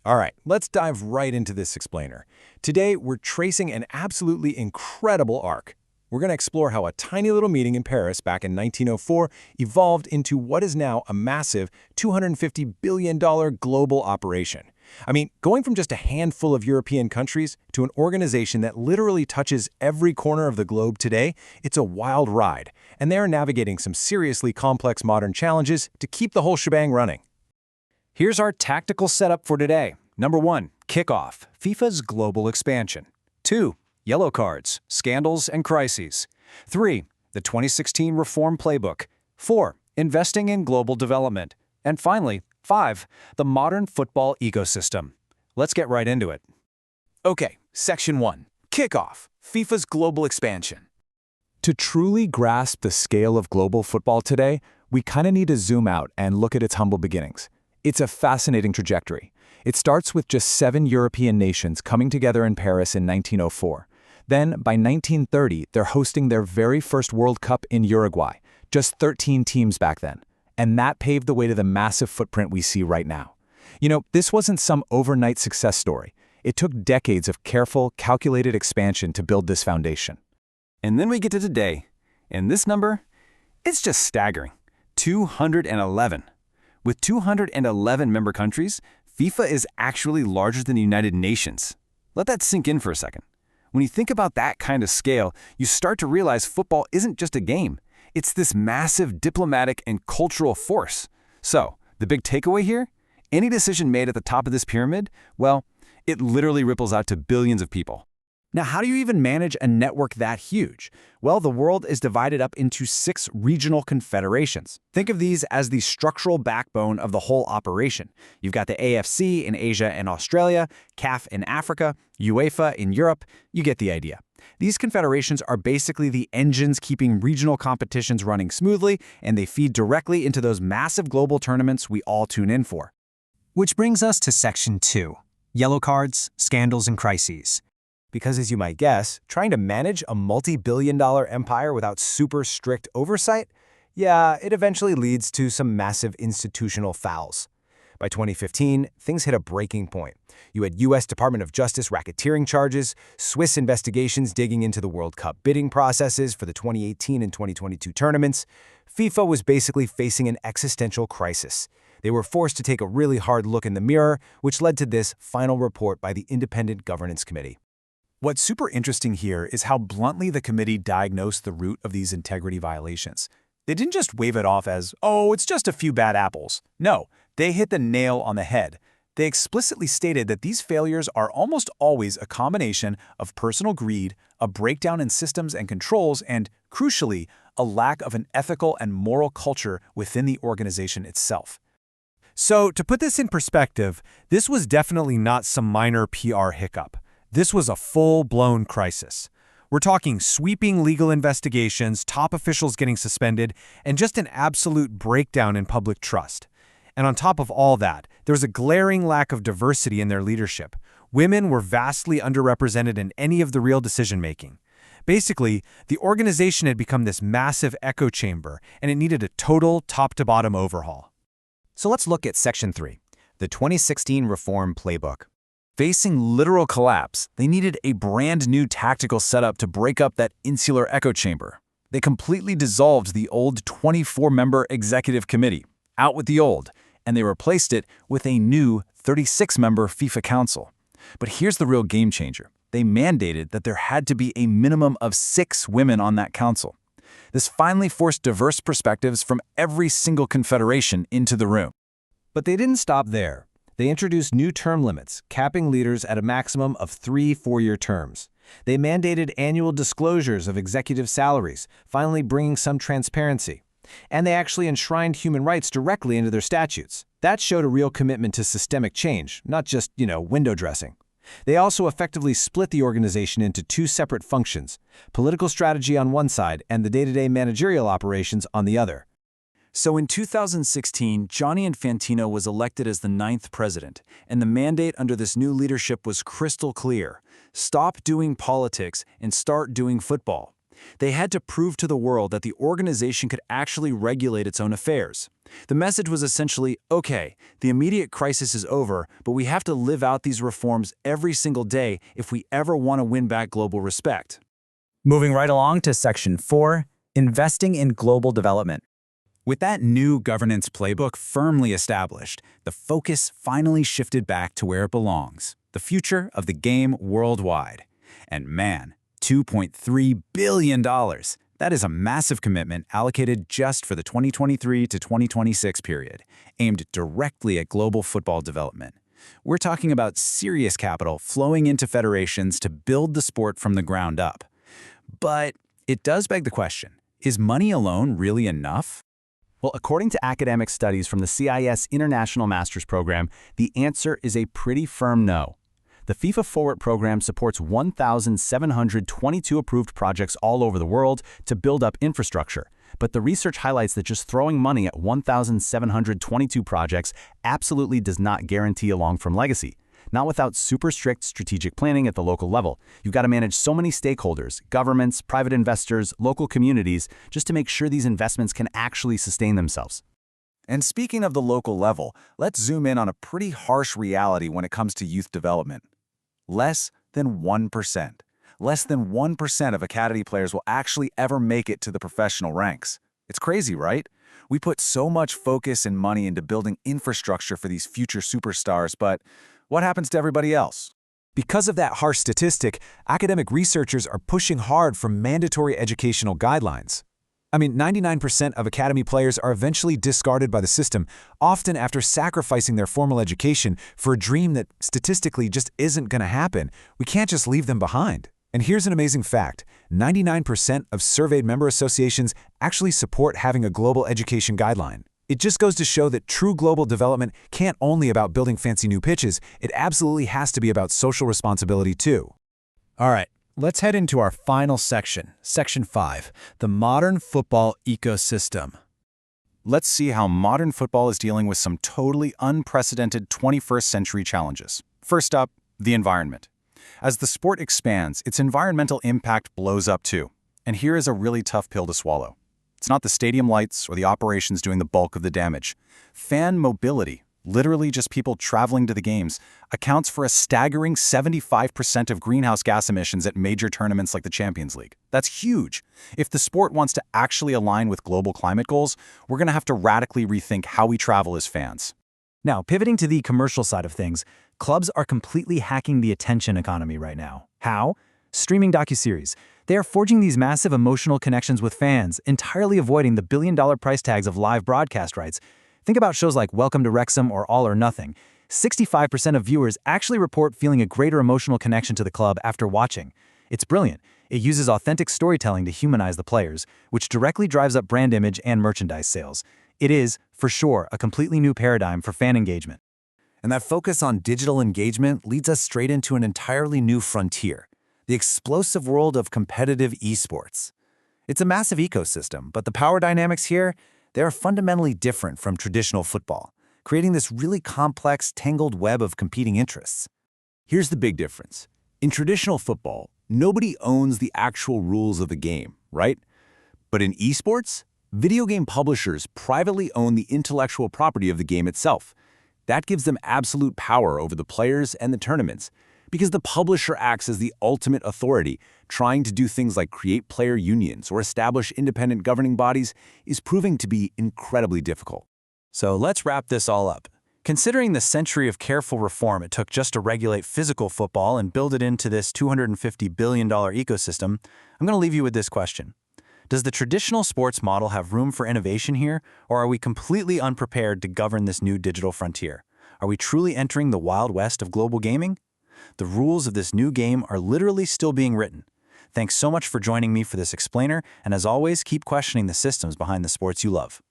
All right, let's dive right into this explainer. Today, we're tracing an absolutely incredible arc. We're going to explore how a tiny little meeting in Paris back in 1904 evolved into what is now a massive $250 billion global operation. I mean, going from just a handful of European countries to an organization that literally touches every corner of the globe today, it's a wild ride, and they're navigating some seriously complex modern challenges to keep the whole shebang running. Here's our tactical setup for today. Number 1, kickoff, FIFA's global expansion. 2, yellow cards, scandals and crises. 3, the 2016 reform playbook. 4, investing in global development. And finally, 5, the modern football ecosystem. Let's get right into it. Okay, Section 1, kickoff, FIFA's global expansion. To truly grasp the scale of global football today, we kind of need to zoom out and look at its humble beginnings. It's a fascinating trajectory. It starts with just 7 European nations coming together in Paris in 1904. Then, by 1930, they're hosting their very first World Cup in Uruguay, just 13 teams back then. And that paved the way to the massive footprint we see right now. You know, this wasn't some overnight success story. It took decades of careful, calculated expansion to build this foundation. And then we get to today, and this number, it's just staggering. 211. With 211 member countries, FIFA is actually larger than the United Nations. Let that sink in for a second. When you think about that kind of scale, you start to realize football isn't just a game. It's this massive diplomatic and cultural force. So, the big takeaway here? Any decision made at the top of this pyramid, well, it literally ripples out to billions of people. Now, how do you even manage a network that huge? Well, the world is divided up into 6 regional confederations. Think of these as the structural backbone of the whole operation. You've got the AFC in Asia and Australia, CAF in Africa, UEFA in Europe. You get the idea. These confederations are basically the engines keeping regional competitions running smoothly, and they feed directly into those massive global tournaments we all tune in for. Which brings us to Section 2, yellow cards, scandals and crises. Because as you might guess, trying to manage a multi-billion-dollar empire without super strict oversight, yeah, it eventually leads to some massive institutional fouls. By 2015, things hit a breaking point. You had U.S. Department of Justice racketeering charges, Swiss investigations digging into the World Cup bidding processes for the 2018 and 2022 tournaments. FIFA was basically facing an existential crisis. They were forced to take a really hard look in the mirror, which led to this final report by the Independent Governance Committee. What's super interesting here is how bluntly the committee diagnosed the root of these integrity violations. They didn't just wave it off as, oh, it's just a few bad apples. No, they hit the nail on the head. They explicitly stated that these failures are almost always a combination of personal greed, a breakdown in systems and controls, and, crucially, a lack of an ethical and moral culture within the organization itself. So, to put this in perspective, this was definitely not some minor PR hiccup. This was a full-blown crisis. We're talking sweeping legal investigations, top officials getting suspended, and just an absolute breakdown in public trust. And on top of all that, there was a glaring lack of diversity in their leadership. Women were vastly underrepresented in any of the real decision-making. Basically, the organization had become this massive echo chamber, and it needed a total top-to-bottom overhaul. So let's look at Section 3, the 2016 reform playbook. Facing literal collapse, they needed a brand new tactical setup to break up that insular echo chamber. They completely dissolved the old 24-member executive committee, out with the old, and they replaced it with a new 36-member FIFA council. But here's the real game changer. They mandated that there had to be a minimum of 6 women on that council. This finally forced diverse perspectives from every single confederation into the room. But they didn't stop there. They introduced new term limits, capping leaders at a maximum of 3 four-year terms. They mandated annual disclosures of executive salaries, finally bringing some transparency. And they actually enshrined human rights directly into their statutes. That showed a real commitment to systemic change, not just, window dressing. They also effectively split the organization into 2 separate functions, political strategy on one side and the day-to-day managerial operations on the other. So in 2016, Gianni Infantino was elected as the 9th president, and the mandate under this new leadership was crystal clear. Stop doing politics and start doing football. They had to prove to the world that the organization could actually regulate its own affairs. The message was essentially, okay, the immediate crisis is over, but we have to live out these reforms every single day if we ever want to win back global respect. Moving right along to Section 4, Investing in Global Development. With that new governance playbook firmly established, the focus finally shifted back to where it belongs, the future of the game worldwide. And man, $2.3 billion. That is a massive commitment allocated just for the 2023 to 2026 period, aimed directly at global football development. We're talking about serious capital flowing into federations to build the sport from the ground up. But it does beg the question, is money alone really enough? Well, according to academic studies from the CIS International Masters Program, the answer is a pretty firm no. The FIFA Forward program supports 1,722 approved projects all over the world to build up infrastructure. But the research highlights that just throwing money at 1,722 projects absolutely does not guarantee a long-term legacy. Not without super strict strategic planning at the local level. You've got to manage so many stakeholders, governments, private investors, local communities, just to make sure these investments can actually sustain themselves. And speaking of the local level, let's zoom in on a pretty harsh reality when it comes to youth development. Less than 1%. Less than 1% of academy players will actually ever make it to the professional ranks. It's crazy, right? We put so much focus and money into building infrastructure for these future superstars, but what happens to everybody else? Because of that harsh statistic, academic researchers are pushing hard for mandatory educational guidelines. 99% of academy players are eventually discarded by the system, often after sacrificing their formal education for a dream that statistically just isn't going to happen. We can't just leave them behind. And here's an amazing fact. 99% of surveyed member associations actually support having a global education guideline. It just goes to show that true global development can't only about building fancy new pitches, it absolutely has to be about social responsibility too. All right, let's head into our final section, Section 5, the modern football ecosystem. Let's see how modern football is dealing with some totally unprecedented 21st century challenges. First up, the environment. As the sport expands, its environmental impact blows up too. And here is a really tough pill to swallow. It's not the stadium lights or the operations doing the bulk of the damage. Fan mobility, literally just people traveling to the games, accounts for a staggering 75% of greenhouse gas emissions at major tournaments like the Champions League. That's huge. If the sport wants to actually align with global climate goals, we're going to have to radically rethink how we travel as fans. Now, pivoting to the commercial side of things, clubs are completely hacking the attention economy right now. How? Streaming docuseries. They are forging these massive emotional connections with fans, entirely avoiding the billion-dollar price tags of live broadcast rights. Think about shows like Welcome to Wrexham or All or Nothing. 65% of viewers actually report feeling a greater emotional connection to the club after watching. It's brilliant. It uses authentic storytelling to humanize the players, which directly drives up brand image and merchandise sales. It is, for sure, a completely new paradigm for fan engagement. And that focus on digital engagement leads us straight into an entirely new frontier. The explosive world of competitive esports. It's a massive ecosystem, but the power dynamics here, they are fundamentally different from traditional football, creating this really complex, tangled web of competing interests. Here's the big difference. In traditional football, nobody owns the actual rules of the game, right? But in esports, video game publishers privately own the intellectual property of the game itself. That gives them absolute power over the players and the tournaments, because the publisher acts as the ultimate authority. Trying to do things like create player unions or establish independent governing bodies is proving to be incredibly difficult. So let's wrap this all up. Considering the century of careful reform it took just to regulate physical football and build it into this $250 billion ecosystem, I'm going to leave you with this question. Does the traditional sports model have room for innovation here, or are we completely unprepared to govern this new digital frontier? Are we truly entering the Wild West of global gaming? The rules of this new game are literally still being written. Thanks so much for joining me for this explainer, and as always, keep questioning the systems behind the sports you love.